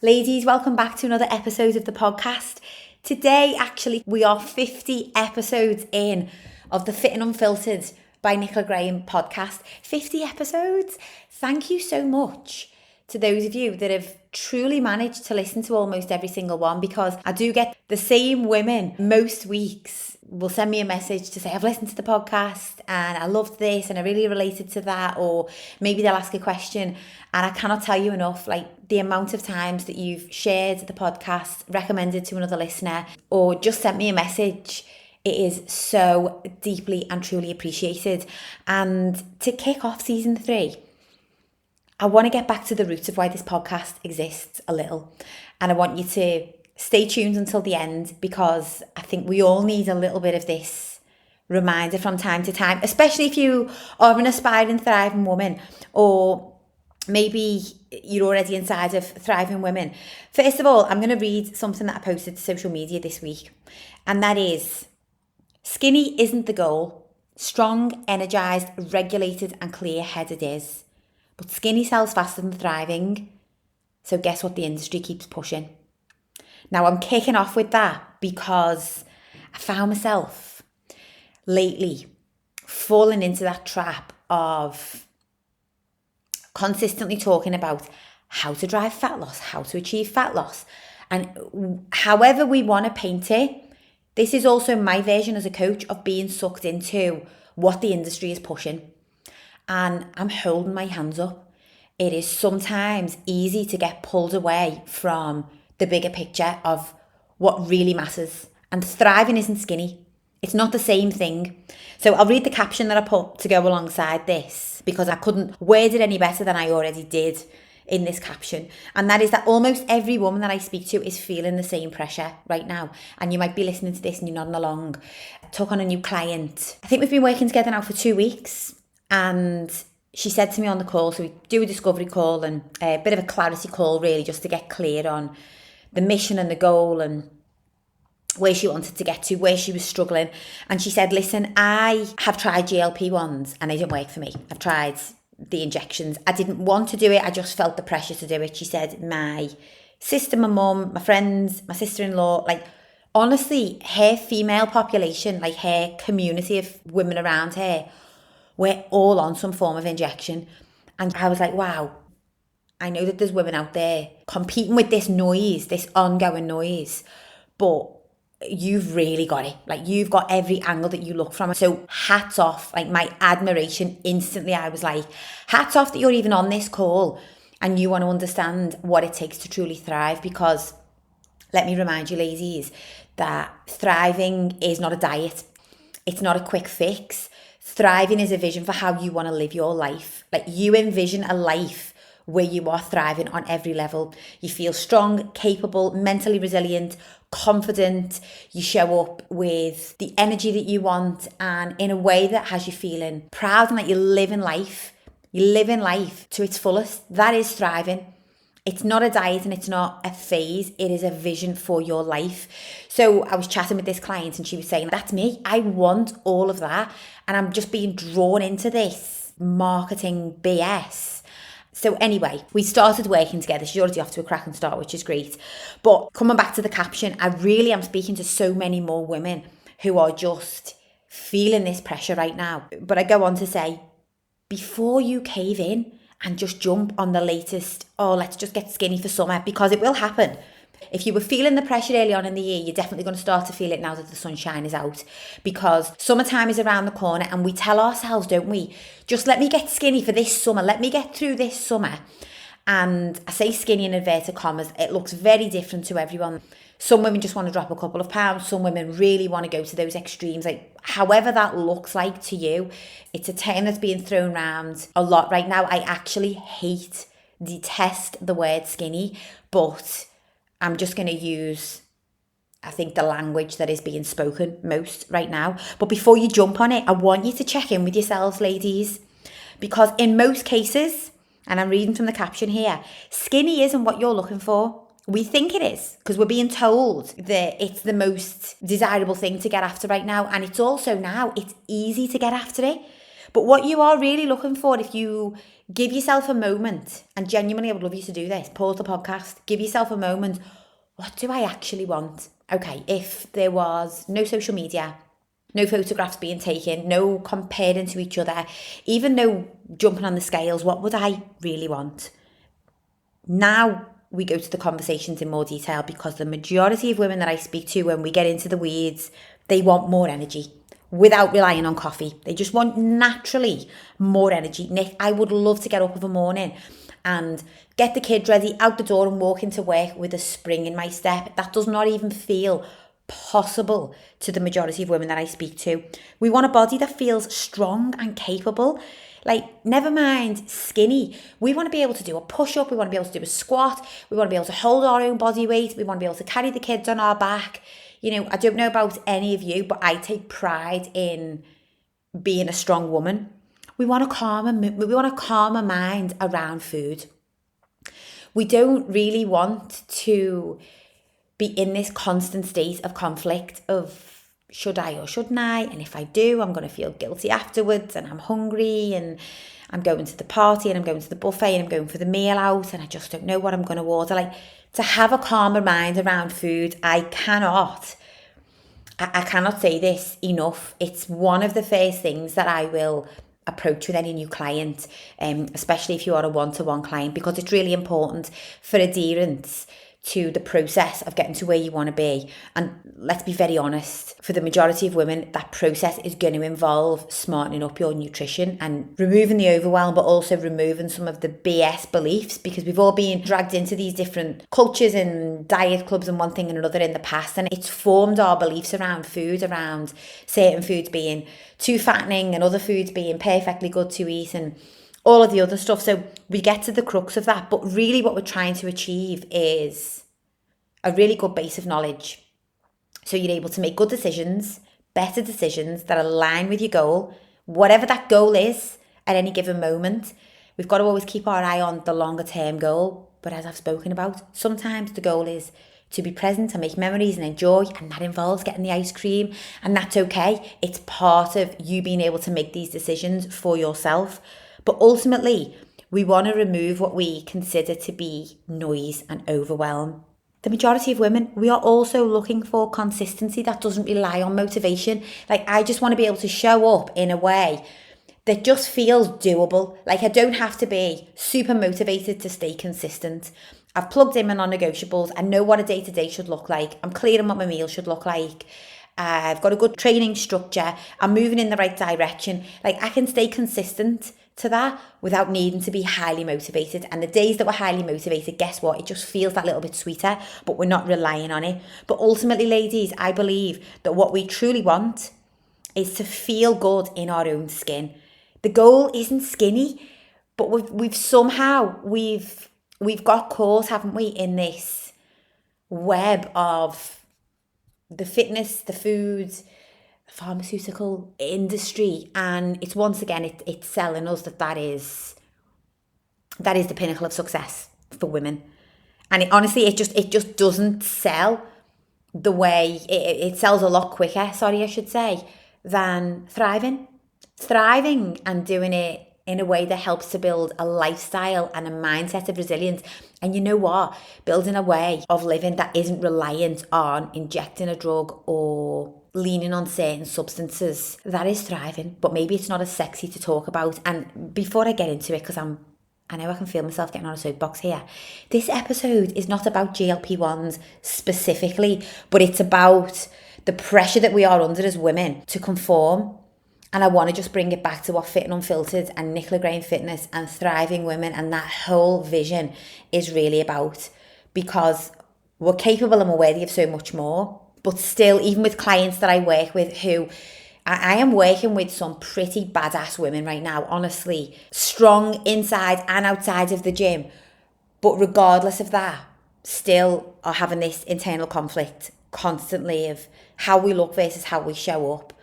Ladies, welcome back to another episode of the podcast. Today, actually, we are 50 episodes in of the Fit and Unfiltered by Nicola Graham podcast. 50 episodes. Thank you so much to those of you that have truly managed to listen to almost every single one, because I do get the same women most weeks will send me a message to say, I've listened to the podcast and I loved this and I really related to that, or maybe they'll ask a question. And I cannot tell you enough, like the amount of times that you've shared the podcast, recommended to another listener, or just sent me a message. It is so deeply and truly appreciated. And to kick off season 3, I want to get back to the roots of why this podcast exists a little. And I want you to stay tuned until the end, because I think we all need a little bit of this reminder from time to time, especially if you are an aspiring, thriving woman, or maybe you're already inside of thriving women. First of all, I'm going to read something that I posted to social media this week. And that is, skinny isn't the goal. Strong, energised, regulated and clear-headed is. But skinny sells faster than thriving. So guess what the industry keeps pushing? Now, I'm kicking off with that because I found myself lately falling into that trap of consistently talking about how to drive fat loss, how to achieve fat loss. And however we want to paint it, this is also my version as a coach of being sucked into what the industry is pushing. And I'm holding my hands up. It is sometimes easy to get pulled away from the bigger picture of what really matters. And thriving isn't skinny. It's not the same thing. So I'll read the caption that I put to go alongside this, because I couldn't word it any better than I already did in this caption. And that is that almost every woman that I speak to is feeling the same pressure right now. And you might be listening to this and you're nodding along. I took on a new client. I think we've been working together now for 2 weeks. And she said to me on the call, so we do a discovery call and a bit of a clarity call, really, just to get clear on the mission and the goal and where she wanted to get to, where she was struggling. And she said, listen, I have tried GLP-1s and they didn't work for me. I've tried the injections. I didn't want to do it. I just felt the pressure to do it. She said, my sister, my mum, my friends, my sister-in-law, like, honestly, her female population, like her community of women around her, we're all on some form of injection. And I was like, wow, I know that there's women out there competing with this noise, this ongoing noise, but you've really got it. Like, you've got every angle that you look from. So hats off, like my admiration instantly. I was like, hats off that you're even on this call and you want to understand what it takes to truly thrive. Because let me remind you, ladies, that thriving is not a diet. It's not a quick fix. Thriving is a vision for how you want to live your life. Like, you envision a life where you are thriving on every level. You feel strong, capable, mentally resilient, confident. You show up with the energy that you want and in a way that has you feeling proud and that you're living life. You're living life to its fullest. That is thriving. It's not a diet and it's not a phase. It is a vision for your life. So I was chatting with this client and she was saying, that's me. I want all of that. And I'm just being drawn into this marketing BS. So anyway, we started working together. She's already off to a cracking start, which is great. But coming back to the caption, I really am speaking to so many more women who are just feeling this pressure right now. But I go on to say, before you cave in and just jump on the latest, oh, let's just get skinny for summer, because it will happen. If you were feeling the pressure early on in the year, you're definitely going to start to feel it now that the sunshine is out, because summertime is around the corner and we tell ourselves, don't we, just let me get skinny for this summer. Let me get through this summer. And I say skinny in inverted commas. It looks very different to everyone. Some women just want to drop a couple of pounds. Some women really want to go to those extremes. Like, however that looks like to you, it's a term that's being thrown around a lot right now. I actually detest the word skinny, but I'm just going to use, I think, the language that is being spoken most right now. But before you jump on it, I want you to check in with yourselves, ladies, because in most cases, and I'm reading from the caption here, skinny isn't what you're looking for. We think it is because we're being told that it's the most desirable thing to get after right now. And it's also now, it's easy to get after it. But what you are really looking for, if you give yourself a moment, and genuinely I would love you to do this, pause the podcast, give yourself a moment, what do I actually want? Okay, if there was no social media, no photographs being taken, no comparing to each other, even no jumping on the scales, what would I really want? Now we go to the conversations in more detail, because the majority of women that I speak to, when we get into the weeds, they want more energy without relying on coffee. They just want naturally more energy. Nick, I would love to get up of a morning and get the kids ready, out the door and walk into work with a spring in my step. That does not even feel possible to the majority of women that I speak to. We want a body that feels strong and capable. Like, never mind skinny. We want to be able to do a push-up. We want to be able to do a squat. We want to be able to hold our own body weight. We want to be able to carry the kids on our back. You know, I don't know about any of you, but I take pride in being a strong woman. We want a calmer mind around food. We don't really want to be in this constant state of conflict of should I or shouldn't I? And if I do, I'm going to feel guilty afterwards, and I'm hungry, and I'm going to the party, and I'm going to the buffet, and I'm going for the meal out, and I just don't know what I'm going to order. Like, to have a calmer mind around food, I cannot say this enough. It's one of the first things that I will approach with any new client, especially if you are a one-to-one client, because it's really important for adherence to the process of getting to where you want to be. And let's be very honest, for the majority of women, that process is going to involve smartening up your nutrition and removing the overwhelm, but also removing some of the BS beliefs, because we've all been dragged into these different cultures and diet clubs and one thing and another in the past, and it's formed our beliefs around food, around certain foods being too fattening and other foods being perfectly good to eat, and all of the other stuff. So we get to the crux of that, but really what we're trying to achieve is a really good base of knowledge, so you're able to make good decisions, better decisions that align with your goal, whatever that goal is at any given moment. We've got to always keep our eye on the longer term goal, but as I've spoken about, sometimes the goal is to be present and make memories and enjoy, and that involves getting the ice cream, and that's okay. It's part of you being able to make these decisions for yourself. But ultimately, we want to remove what we consider to be noise and overwhelm. The majority of women, we are also looking for consistency that doesn't rely on motivation. Like, I just want to be able to show up in a way that just feels doable. Like, I don't have to be super motivated to stay consistent. I've plugged in my non-negotiables. I know what a day-to-day should look like. I'm clear on what my meal should look like. I've got a good training structure. I'm moving in the right direction. Like, I can stay consistent to that without needing to be highly motivated. And the days that we're highly motivated, guess what? It just feels that little bit sweeter, but we're not relying on it. But ultimately, ladies, I believe that what we truly want is to feel good in our own skin. The goal isn't skinny, but we've got caught, haven't we, in this web of the fitness, the food, pharmaceutical industry, and it's once again it's selling us that is the pinnacle of success for women. And it just doesn't sell the way it sells a lot quicker, I should say, than thriving and doing it in a way that helps to build a lifestyle and a mindset of resilience. And you know what? Building a way of living that isn't reliant on injecting a drug or leaning on certain substances, that is thriving. But maybe it's not as sexy to talk about. And before I get into it, because I know I can feel myself getting on a soapbox here, this episode is not about GLP-1s specifically, but it's about the pressure that we are under as women to conform. And I want to just bring it back to what Fit and Unfiltered and Nicola Graham Fitness and Thriving Women and that whole vision is really about, because we're capable and we're worthy of so much more. But still, even with clients that I work with, who I am working with some pretty badass women right now, honestly, strong inside and outside of the gym. But regardless of that, still are having this internal conflict constantly of how we look versus how we show up.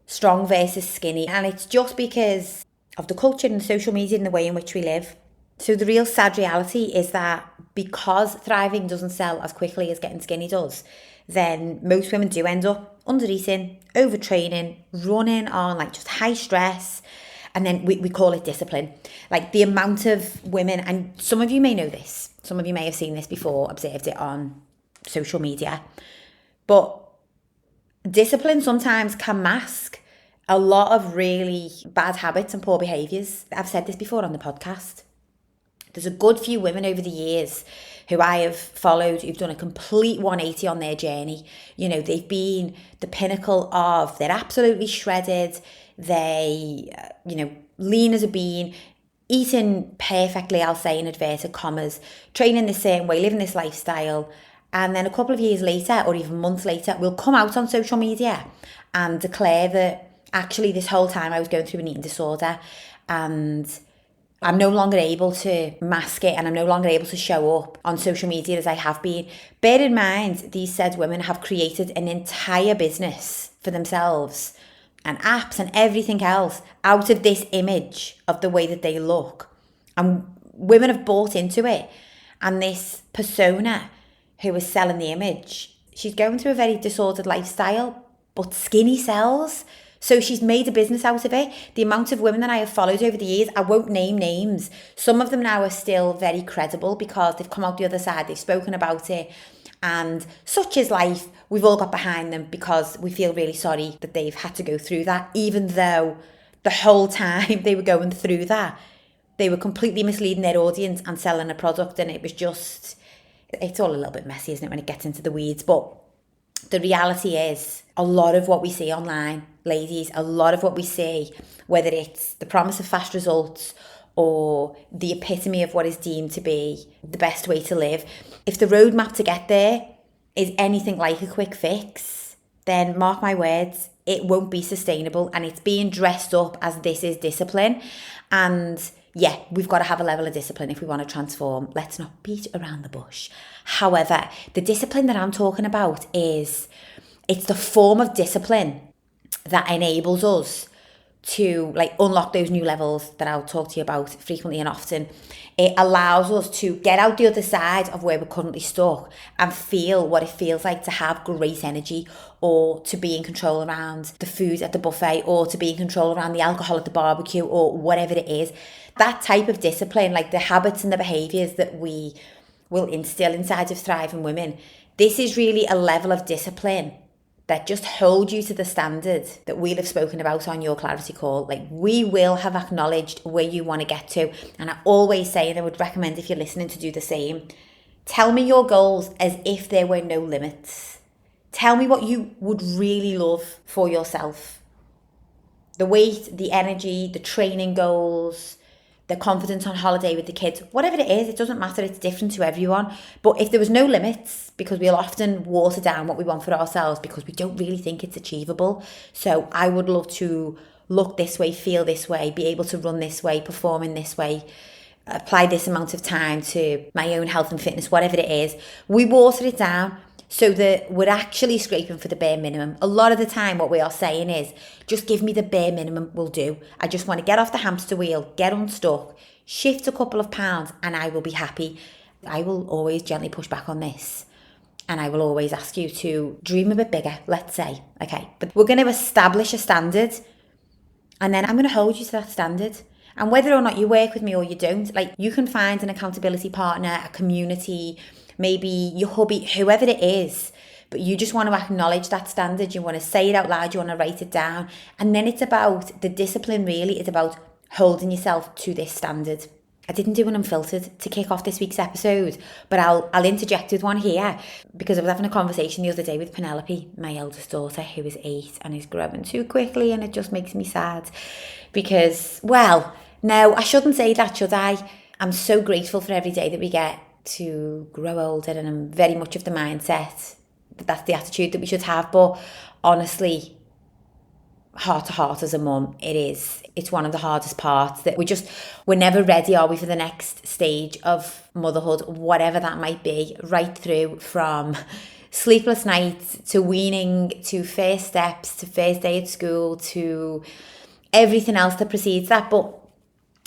Strong versus skinny. And it's just because of the culture and social media and the way in which we live. So the real sad reality is that because thriving doesn't sell as quickly as getting skinny does, then most women do end up under eating, overtraining, running on like just high stress, And then we call it discipline. Like the amount of women, and some of you may know this, some of you may have seen this before, observed it on social media, but discipline sometimes can mask a lot of really bad habits and poor behaviours. I've said this before on the podcast. There's a good few women over the years who I have followed who've done a complete 180 on their journey. You know, they've been the pinnacle of, they're absolutely shredded, they, lean as a bean, eating perfectly, I'll say in inverted commas, training the same way, living this lifestyle. And then a couple of years later, or even months later, we'll come out on social media and declare that actually this whole time I was going through an eating disorder and I'm no longer able to mask it and I'm no longer able to show up on social media as I have been. Bear in mind, these said women have created an entire business for themselves and apps and everything else out of this image of the way that they look. And women have bought into it. And this persona who is selling the image, she's going through a very disordered lifestyle, but skinny sells. So she's made a business out of it. The amount of women that I have followed over the years, I won't name names. Some of them now are still very credible because they've come out the other side, they've spoken about it. And such is life. We've all got behind them because we feel really sorry that they've had to go through that, even though the whole time they were going through that, they were completely misleading their audience and selling a product. And it was just, it's all a little bit messy, isn't it, when it gets into the weeds? But the reality is a lot of what we see online, ladies, a lot of what we see, whether it's the promise of fast results or the epitome of what is deemed to be the best way to live, if the roadmap to get there is anything like a quick fix, then mark my words, it won't be sustainable. And it's being dressed up as this is discipline. And yeah, we've got to have a level of discipline if we want to transform. Let's not beat around the bush. However, the discipline that I'm talking about it's the form of discipline that enables us to unlock those new levels that I'll talk to you about frequently and often. It allows us to get out the other side of where we're currently stuck and feel what it feels like to have great energy, or to be in control around the food at the buffet, or to be in control around the alcohol at the barbecue, or whatever it is. That type of discipline, like the habits and the behaviours that we will instill inside of thriving women, this is really a level of discipline that just hold you to the standard that we'll have spoken about on your clarity call. Like, we will have acknowledged where you want to get to. And I always say, and I would recommend if you're listening to do the same, tell me your goals as if there were no limits. Tell me what you would really love for yourself. The weight, the energy, the training goals, the confidence on holiday with the kids, whatever it is, it doesn't matter, it's different to everyone. But if there was no limits, because we'll often water down what we want for ourselves because we don't really think it's achievable. So I would love to look this way, feel this way, be able to run this way, perform in this way, apply this amount of time to my own health and fitness, whatever it is. We water it down so that we're actually scraping for the bare minimum. A lot of the time what we are saying is, just give me the bare minimum will do. I just want to get off the hamster wheel, get unstuck, shift a couple of pounds, and I will be happy. I will always gently push back on this. And I will always ask you to dream a bit bigger, let's say. Okay, but we're going to establish a standard, and then I'm going to hold you to that standard. And whether or not you work with me or you don't, you can find an accountability partner, a community, maybe your hubby, whoever it is, but you just want to acknowledge that standard. You want to say it out loud, you want to write it down. And then it's about the discipline, really. It's about holding yourself to this standard. I didn't do an unfiltered to kick off this week's episode, but I'll interject with one here, because I was having a conversation the other day with Penelope, my eldest daughter, who is 8 and is growing too quickly, and it just makes me sad because, well, no, I shouldn't say that, should I? I'm so grateful for every day that we get to grow older, and I'm very much of the mindset that that's the attitude that we should have. But honestly, heart to heart as a mum, it's one of the hardest parts, that we're never ready, are we, for the next stage of motherhood, whatever that might be, right through from sleepless nights to weaning to first steps to first day at school to everything else that precedes that. But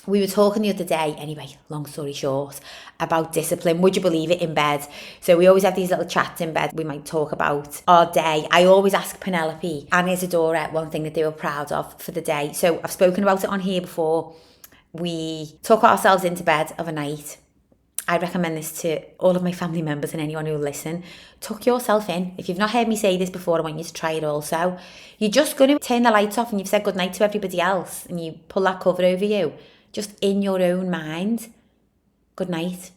we were talking the other day, anyway, long story short, about discipline. Would you believe it, in bed? So we always have these little chats in bed. We might talk about our day. I always ask Penelope and Isadora one thing that they were proud of for the day. So I've spoken about it on here before. We took ourselves into bed of a night. I recommend this to all of my family members and anyone who will listen. Tuck yourself in. If you've not heard me say this before, I want you to try it also. You're just going to turn the lights off and you've said goodnight to everybody else and you pull that cover over you. Just in your own mind, good night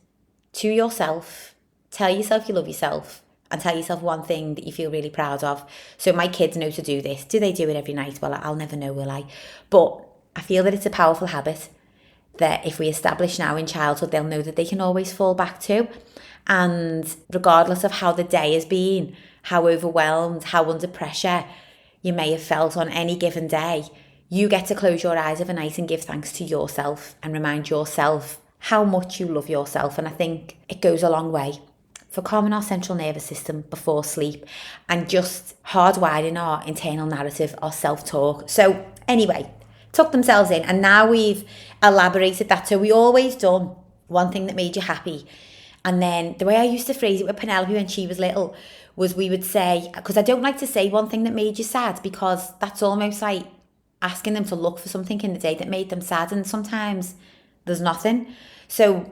to yourself. Tell yourself you love yourself and tell yourself one thing that you feel really proud of. So my kids know to do this. Do they do it every night? Well, I'll never know, will I? But I feel that it's a powerful habit that if we establish now in childhood, they'll know that they can always fall back to. And regardless of how the day has been, how overwhelmed, how under pressure you may have felt on any given day, you get to close your eyes of a night and give thanks to yourself and remind yourself how much you love yourself. And I think it goes a long way for calming our central nervous system before sleep and just hardwiring our internal narrative, our self-talk. So anyway, tuck themselves in, and now we've elaborated that. So we always done one thing that made you happy. And then the way I used to phrase it with Penelope when she was little was we would say, because I don't like to say one thing that made you sad, because that's almost like asking them to look for something in the day that made them sad, and sometimes there's nothing. So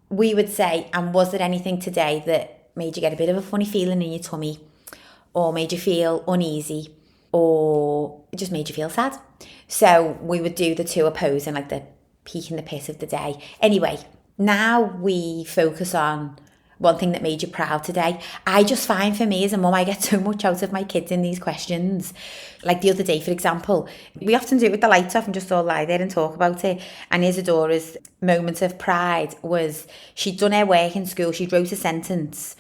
we would say, and was there anything today that made you get a bit of a funny feeling in your tummy, or made you feel uneasy, or it just made you feel sad? So we would do the two opposing, like the peak and the pit of the day. Anyway, now we focus on one thing that made you proud today. I just find for me as a mum, I get so much out of my kids in these questions. Like the other day, for example, we often do it with the lights off and just all lie there and talk about it. And Isadora's moment of pride was she'd done her work in school. She wrote a sentence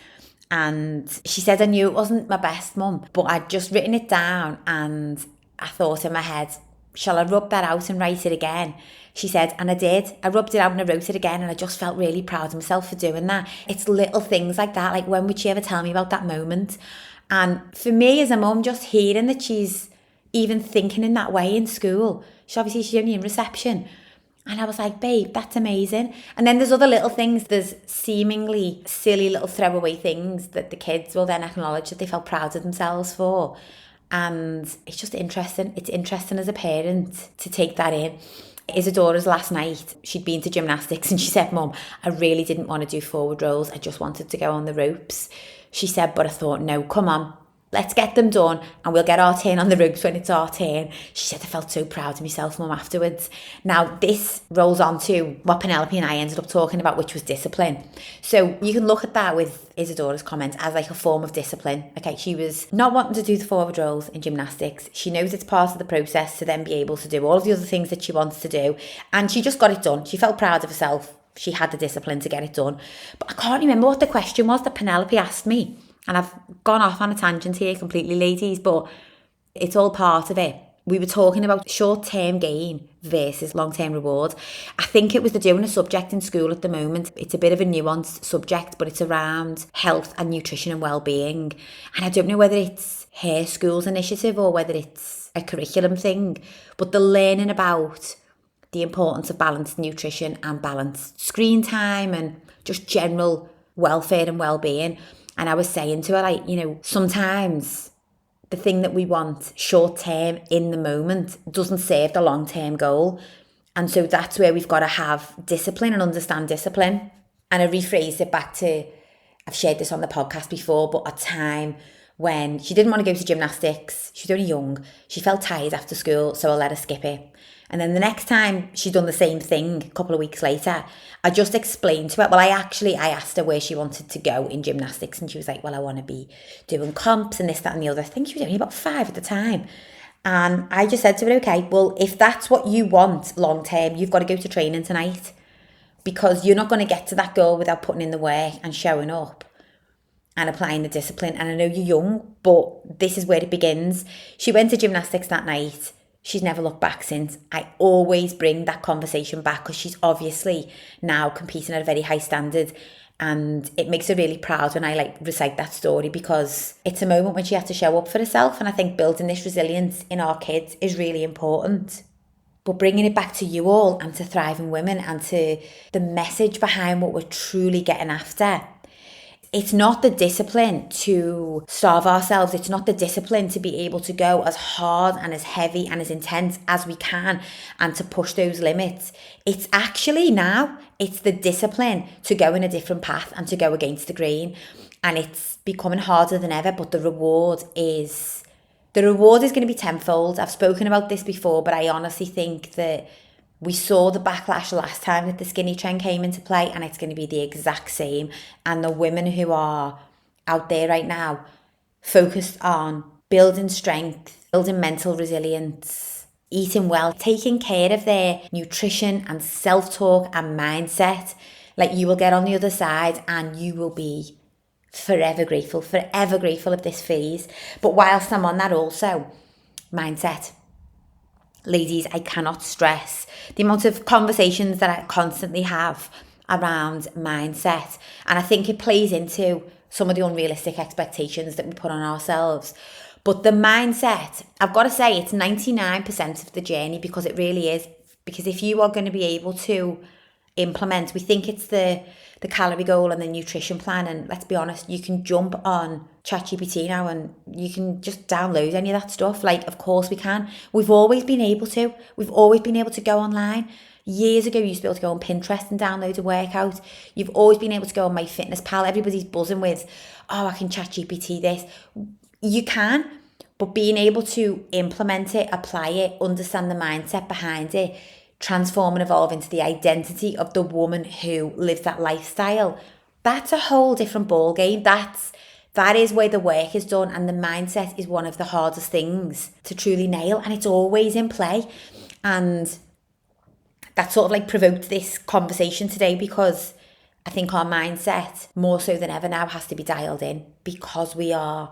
and she said, I knew it wasn't my best, mum, but I'd just written it down and I thought in my head, shall I rub that out and write it again? She said, and I did. I rubbed it out and I wrote it again, and I just felt really proud of myself for doing that. It's little things like that. Like, when would she ever tell me about that moment? And for me as a mum, just hearing that she's even thinking in that way in school. She's only in reception. And I was like, babe, that's amazing. And then there's other little things. There's seemingly silly little throwaway things that the kids will then acknowledge that they felt proud of themselves for. And it's just interesting. It's interesting as a parent to take that in. Isadora's last night, she'd been to gymnastics and she said, Mum, I really didn't want to do forward rolls. I just wanted to go on the ropes. She said, but I thought, no, come on, let's get them done and we'll get our turn on the ropes when it's our turn. She said, I felt so proud of myself, Mum, afterwards. Now, this rolls on to what Penelope and I ended up talking about, which was discipline. So you can look at that with Isadora's comment as like a form of discipline. Okay, she was not wanting to do the forward rolls in gymnastics. She knows it's part of the process to then be able to do all of the other things that she wants to do. And she just got it done. She felt proud of herself. She had the discipline to get it done. But I can't remember what the question was that Penelope asked me. And I've gone off on a tangent here completely, ladies, but it's all part of it. We were talking about short-term gain versus long-term reward. I think it was they're doing a subject in school at the moment. It's a bit of a nuanced subject, but it's around health and nutrition and well-being. And I don't know whether it's her school's initiative or whether it's a curriculum thing, but they're learning about the importance of balanced nutrition and balanced screen time and just general welfare and well-being. And I was saying to her, like, you know, sometimes the thing that we want short term in the moment doesn't serve the long term goal. And so that's where we've got to have discipline and understand discipline. And I rephrased it back to, I've shared this on the podcast before, but a time when she didn't want to go to gymnastics. She was only young. She felt tired after school, so I let her skip it. And then the next time she'd done the same thing a couple of weeks later, I just explained to her, I asked her where she wanted to go in gymnastics. And she was like, well, I want to be doing comps and this, that and the other. I think she was only about 5 at the time. And I just said to her, okay, well, if that's what you want long term, you've got to go to training tonight, because you're not going to get to that goal without putting in the work and showing up and applying the discipline. And I know you're young, but this is where it begins. She went to gymnastics that night. She's never looked back since. I always bring that conversation back because she's obviously now competing at a very high standard, and it makes her really proud when I recite that story, because it's a moment when she had to show up for herself. And I think building this resilience in our kids is really important. but bringing it back to you all and to thriving women and to the message behind what we're truly getting after. It's not the discipline to starve ourselves. It's not the discipline to be able to go as hard and as heavy and as intense as we can and to push those limits. It's actually now, it's the discipline to go in a different path and to go against the grain. And it's becoming harder than ever, but the reward is going to be tenfold. I've spoken about this before, but I honestly think that we saw the backlash last time that the skinny trend came into play, and it's going to be the exact same. And the women who are out there right now focused on building strength, building mental resilience, eating well, taking care of their nutrition and self-talk and mindset, like, you will get on the other side and you will be forever grateful of this phase. But whilst I'm on that also, mindset. Ladies, I cannot stress the amount of conversations that I constantly have around mindset. And I think it plays into some of the unrealistic expectations that we put on ourselves. But the mindset, I've got to say, it's 99% of the journey, because it really is. Because if you are going to be able to implement, we think it's the calorie goal and the nutrition plan, and let's be honest, you can jump on ChatGPT now and you can just download any of that stuff. Like, of course we can. We've always been able to go online. Years ago, you used to be able to go on Pinterest and download a workout. You've always been able to go on MyFitnessPal. Everybody's buzzing with, oh, I can ChatGPT this. You can, but being able to implement it, apply it, understand the mindset behind it, transform and evolve into the identity of the woman who lives that lifestyle, that's a whole different ball game. That is where the work is done, and the mindset is one of the hardest things to truly nail, and it's always in play. And that sort of like provoked this conversation today, because I think our mindset, more so than ever now, has to be dialed in, because we're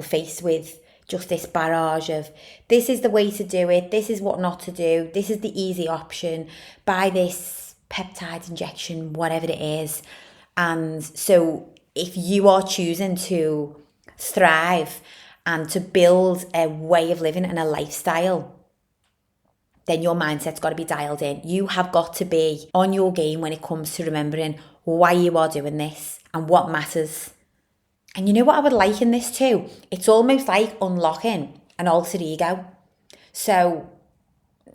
faced with just this barrage of, this is the way to do it, this is what not to do, this is the easy option, buy this peptide injection, whatever it is. And so if you are choosing to thrive and to build a way of living and a lifestyle, then your mindset's got to be dialed in. You have got to be on your game when it comes to remembering why you are doing this and what matters. And you know what I would liken this to? It's almost like unlocking an alter ego. So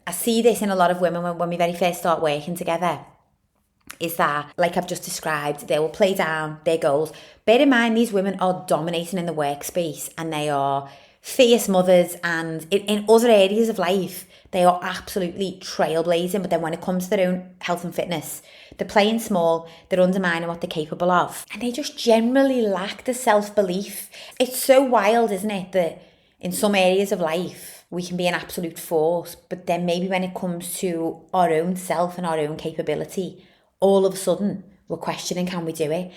I see this in a lot of women when we very first start working together, is that, like I've just described, they will play down their goals. Bear in mind, these women are dominating in the workspace, and they are fierce mothers, and in other areas of life, they are absolutely trailblazing. But then when it comes to their own health and fitness, they're playing small, they're undermining what they're capable of, and they just generally lack the self-belief. It's so wild, isn't it, that in some areas of life, we can be an absolute force, but then maybe when it comes to our own self and our own capability, all of a sudden, we're questioning, can we do it?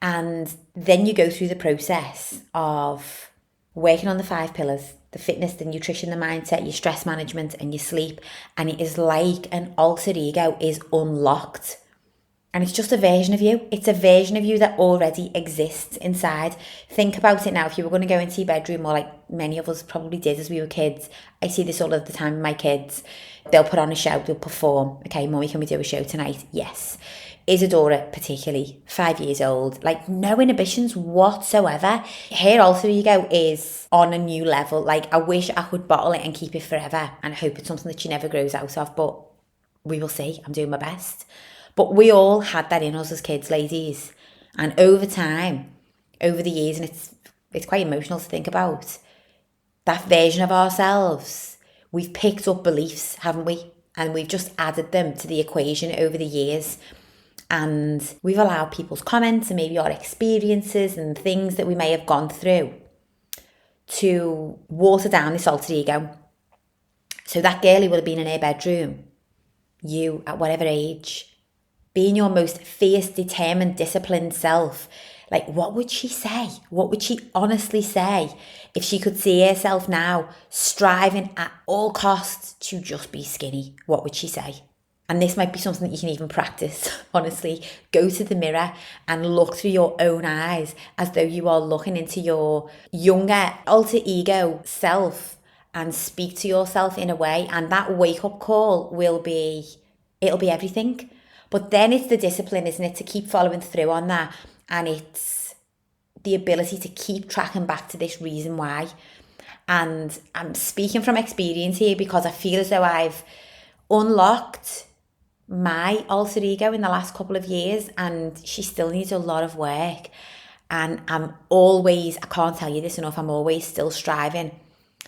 And then you go through the process of working on the 5 pillars, the fitness, the nutrition, the mindset, your stress management, and your sleep. And it is like an alter ego is unlocked. And it's just a version of you. It's a version of you that already exists inside. Think about it now. If you were going to go into your bedroom, or like many of us probably did as we were kids, I see this all of the time with my kids. They'll put on a show, they'll perform. Okay, Mummy, can we do a show tonight? Yes. Isadora, particularly, 5 years old, like no inhibitions whatsoever. Her alter ego is on a new level. Like, I wish I could bottle it and keep it forever, and I hope it's something that she never grows out of, but we will see. I'm doing my best. But we all had that in us as kids, ladies. And over time, over the years, and it's quite emotional to think about, that version of ourselves, we've picked up beliefs, haven't we? And we've just added them to the equation over the years. And we've allowed people's comments and maybe our experiences and things that we may have gone through to water down this alter ego. So that girl who would have been in her bedroom, you at whatever age, being your most fierce, determined, disciplined self, like, what would she say? What would she honestly say if she could see herself now striving at all costs to just be skinny? What would she say? And this might be something that you can even practice, honestly. Go to the mirror and look through your own eyes as though you are looking into your younger alter ego self and speak to yourself in a way, and that wake up call it'll be everything. But then it's the discipline, isn't it, to keep following through on that, and it's the ability to keep tracking back to this reason why. And I'm speaking from experience here because I feel as though I've unlocked my alter ego in the last couple of years, and she still needs a lot of work. And I can't tell you this enough, I'm always still striving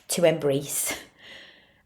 to embrace.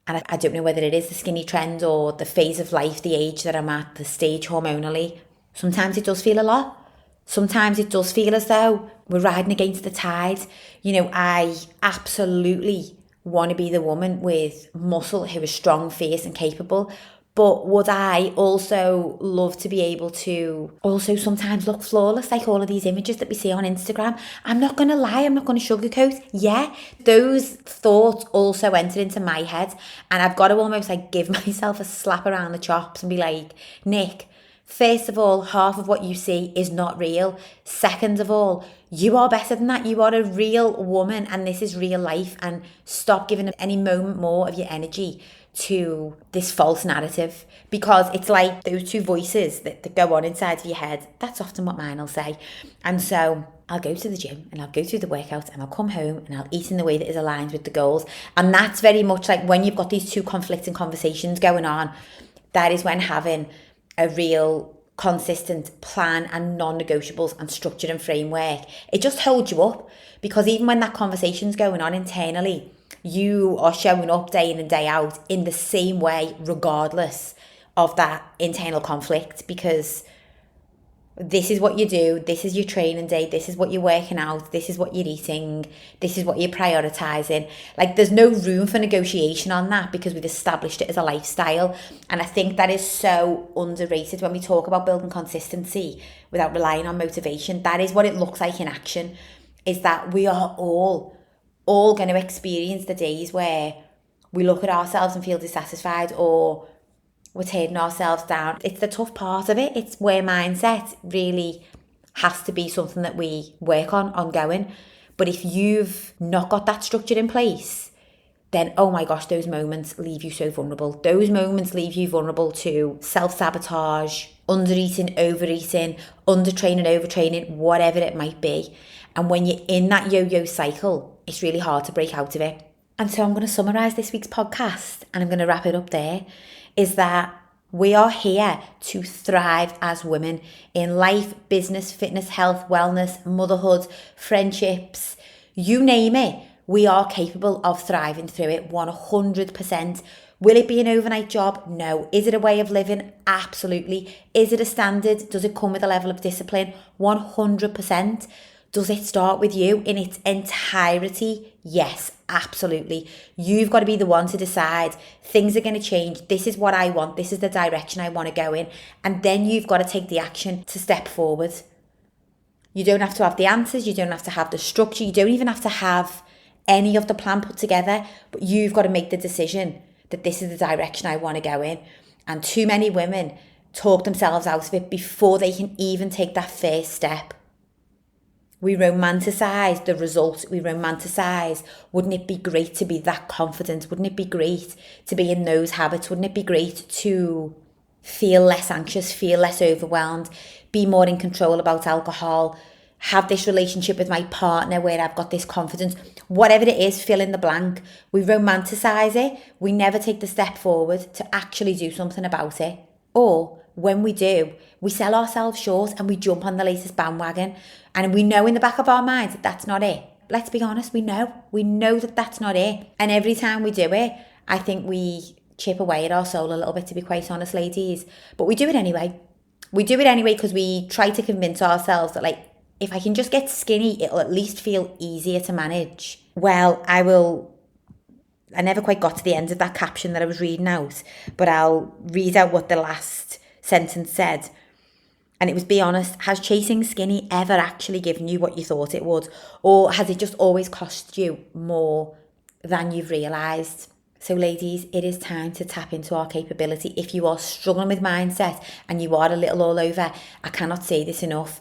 And I don't know whether it is the skinny trend or the phase of life, the age that I'm at, the stage hormonally. Sometimes it does feel a lot. Sometimes it does feel as though we're riding against the tide. I absolutely want to be the woman with muscle who is strong, fierce and capable. But would I also love to be able to also sometimes look flawless, like all of these images that we see on Instagram? I'm not going to lie, I'm not going to sugarcoat. Yeah, those thoughts also enter into my head. And I've got to almost give myself a slap around the chops and be like, Nick, first of all, half of what you see is not real. Second of all, you are better than that. You are a real woman and this is real life. And stop giving any moment more of your energy to this false narrative, because it's like those two voices that go on inside of your head. That's often what mine will say. And so I'll go to the gym and I'll go through the workout and I'll come home and I'll eat in the way that is aligned with the goals. And that's very much like when you've got these two conflicting conversations going on, that is when having a real consistent plan and non-negotiables and structure and framework, it just holds you up. Because even when that conversation's going on internally, you are showing up day in and day out in the same way, regardless of that internal conflict, because this is what you do, this is your training day, this is what you're working out, this is what you're eating, this is what you're prioritizing. There's no room for negotiation on that because we've established it as a lifestyle. And I think that is so underrated when we talk about building consistency without relying on motivation. That is what it looks like in action, is that we are all going to experience the days where we look at ourselves and feel dissatisfied, or we're tearing ourselves down. It's the tough part of it. It's where mindset really has to be something that we work on ongoing. But if you've not got that structure in place, then, oh my gosh, those moments leave you so vulnerable. Those moments leave you vulnerable to self-sabotage, undereating, overeating, undertraining, overtraining, whatever it might be. And when you're in that yo-yo cycle, it's really hard to break out of it. And so I'm going to summarise this week's podcast and I'm going to wrap it up there, is that we are here to thrive as women in life, business, fitness, health, wellness, motherhood, friendships, you name it. We are capable of thriving through it 100%. Will it be an overnight job? No. Is it a way of living? Absolutely. Is it a standard? Does it come with a level of discipline? 100%. Does it start with you in its entirety? Yes, absolutely. You've got to be the one to decide things are going to change. This is what I want. This is the direction I want to go in. And then you've got to take the action to step forward. You don't have to have the answers. You don't have to have the structure. You don't even have to have any of the plan put together. But you've got to make the decision that this is the direction I want to go in. And too many women talk themselves out of it before they can even take that first step. We romanticize the result. We romanticize, wouldn't it be great to be that confident? Wouldn't it be great to be in those habits? Wouldn't it be great to feel less anxious, feel less overwhelmed, be more in control about alcohol, have this relationship with my partner where I've got this confidence? Whatever it is, fill in the blank. We romanticize it. We never take the step forward to actually do something about it. Or when we do, we sell ourselves short and we jump on the latest bandwagon. And we know in the back of our minds that that's not it. Let's be honest, we know that that's not it. And every time we do it, I think we chip away at our soul a little bit, to be quite honest, ladies. But we do it anyway. We do it anyway because we try to convince ourselves that, if I can just get skinny, it'll at least feel easier to manage. Well, I never quite got to the end of that caption that I was reading out, but I'll read out what the last sentence said. And it was, be honest, has chasing skinny ever actually given you what you thought it would? Or has it just always cost you more than you've realised? So ladies, it is time to tap into our capability. If you are struggling with mindset and you are a little all over, I cannot say this enough.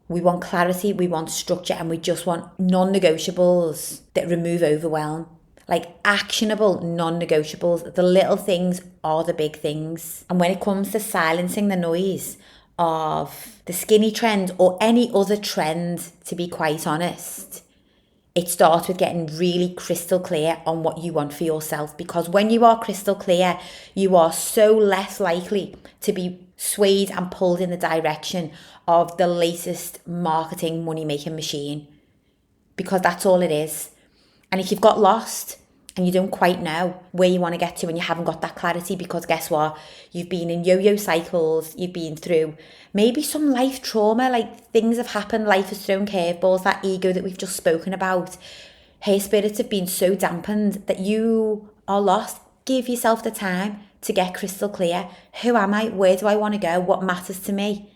We want clarity, we want structure, and we just want non-negotiables that remove overwhelm. like actionable non-negotiables. The little things are the big things. And when it comes to silencing the noise of the skinny trend or any other trend, to be quite honest, it starts with getting really crystal clear on what you want for yourself. Because when you are crystal clear, you are so less likely to be swayed and pulled in the direction of the latest marketing money-making machine. Because that's all it is. And if you've got lost and you don't quite know where you want to get to and you haven't got that clarity, because guess what? You've been in yo-yo cycles, you've been through maybe some life trauma, like things have happened, life has thrown curveballs, that ego that we've just spoken about. Her spirits have been so dampened that you are lost. Give yourself the time to get crystal clear. Who am I? Where do I want to go? What matters to me?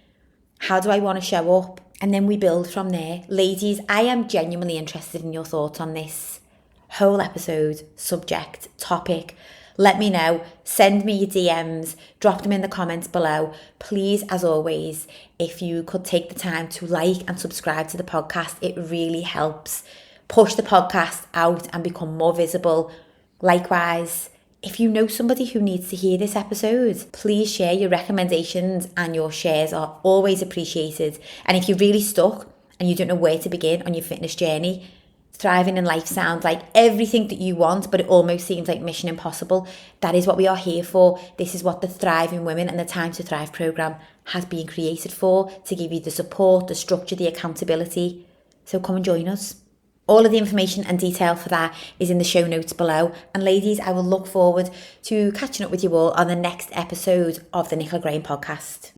How do I want to show up? And then we build from there. Ladies, I am genuinely interested in your thoughts on this whole episode, subject, topic. Let me know. Send me your DMs. Drop them in the comments below. Please, as always, if you could take the time to like and subscribe to the podcast, it really helps push the podcast out and become more visible. Likewise, if you know somebody who needs to hear this episode, please share. Your recommendations and your shares are always appreciated. And if you're really stuck and you don't know where to begin on your fitness journey, thriving in life sounds like everything that you want, but it almost seems like mission impossible. That is what we are here for. This is what the Thriving Women and the Time to Thrive programme has been created for, to give you the support, the structure, the accountability. So come and join us. All of the information and detail for that is in the show notes below. And ladies, I will look forward to catching up with you all on the next episode of the Nicola Graham Podcast.